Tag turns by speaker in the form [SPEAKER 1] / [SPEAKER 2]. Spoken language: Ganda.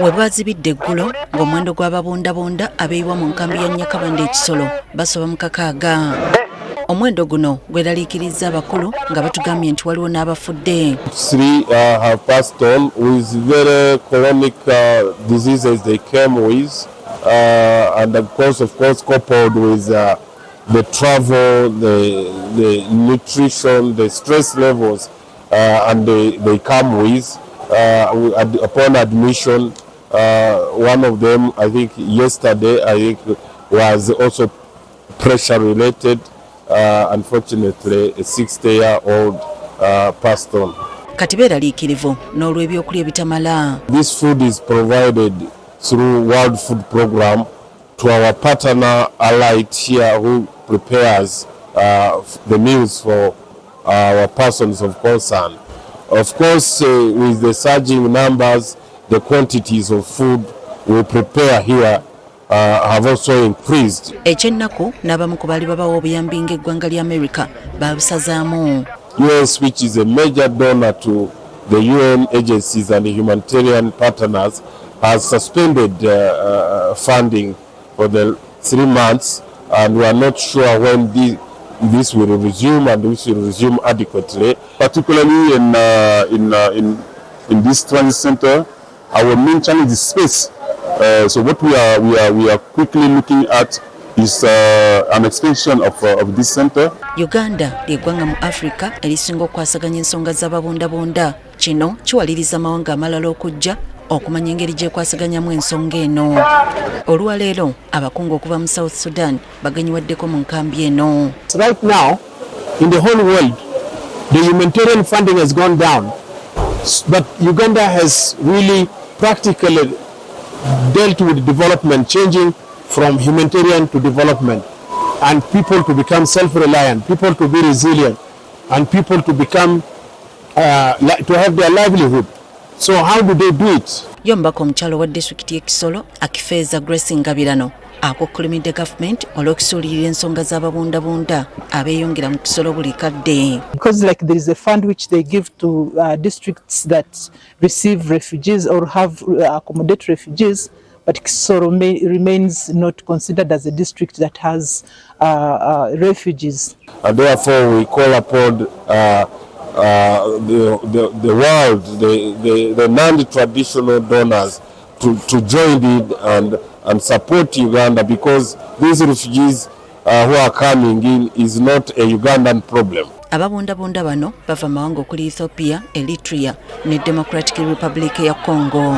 [SPEAKER 1] we bwazibidde eggulo ng'omuwendo gw'ababundabunda abeeyiwa mu nkambi ya Nyakabande e Kisoro basoba mu kakaaga. Omuwendo guno gweraliikiriza abakulu nga batugambye nti waliwo n'abafudde.
[SPEAKER 2] 3 have passed on with very chronic diseases they came with, and of course coupled with the travel, the nutrition, the stress levels, and they come with. Upon admission, one of them, I think yesterday, was also pressure related. Unfortunately, a 60-year-old passed on.
[SPEAKER 1] Kati beeraliikirivu n'olw'ebyokulya ebitamala.
[SPEAKER 2] This food is provided through World Food Program to our partner allied here who prepares the meals for our persons of concern. Of course, with the surging numbers, the quantities of food we prepare here have also increased.
[SPEAKER 1] Ekyennaku n'abamu ku baali babawa obuyambi ng'eggwanga lya America babusazaamu.
[SPEAKER 2] US, which is a major donor to the UN agencies and humanitarian partners, has suspended funding for the 3 months, and we are not sure when this will resume, and this will resume adequately.
[SPEAKER 3] Particularly in this transit center, our main challenge is space. So what we are quickly looking at is an extension of this center.
[SPEAKER 1] Uganda ly'eggwanga mu Africa erisinga okwasaganya ensonga z'ababundabunda. Kino kiwaliriza amawanga amalala okujja okumanya engeri gy'ekwasaganyamu ensonga eno. Olwaleero abakungu okuva mu South Sudan bagenyiwaddeko mu nkambi eno.
[SPEAKER 4] Right now, in the whole world, the humanitarian funding has gone down, but Uganda has really practically dealt with development, changing from humanitarian to development, and people to become self-reliant, people to be resilient, and people to become to have their livelihood. So how do they do it?
[SPEAKER 1] Yombako omukyalo wa disitulikiti y'e Kisoro akifeeza Grace Ngabirano akukkulumidde gavumenti olw'okusuulirira ensonga z'ababundabunda abeeyongera mu Kisoro buli kadde.
[SPEAKER 5] Because like there is a fund which they give to districts that receive refugees or have accommodate refugees, but Kisoro remains not considered as a district that has refugees.
[SPEAKER 2] And therefore we call upon the world, the non-traditional donors to join in and support Uganda, because these refugees who are coming in is not a Ugandan problem.
[SPEAKER 1] Ababundabunda bano bava mawanga okuli Ethiopia, Eritrea ne Democratic Republic ya Congo.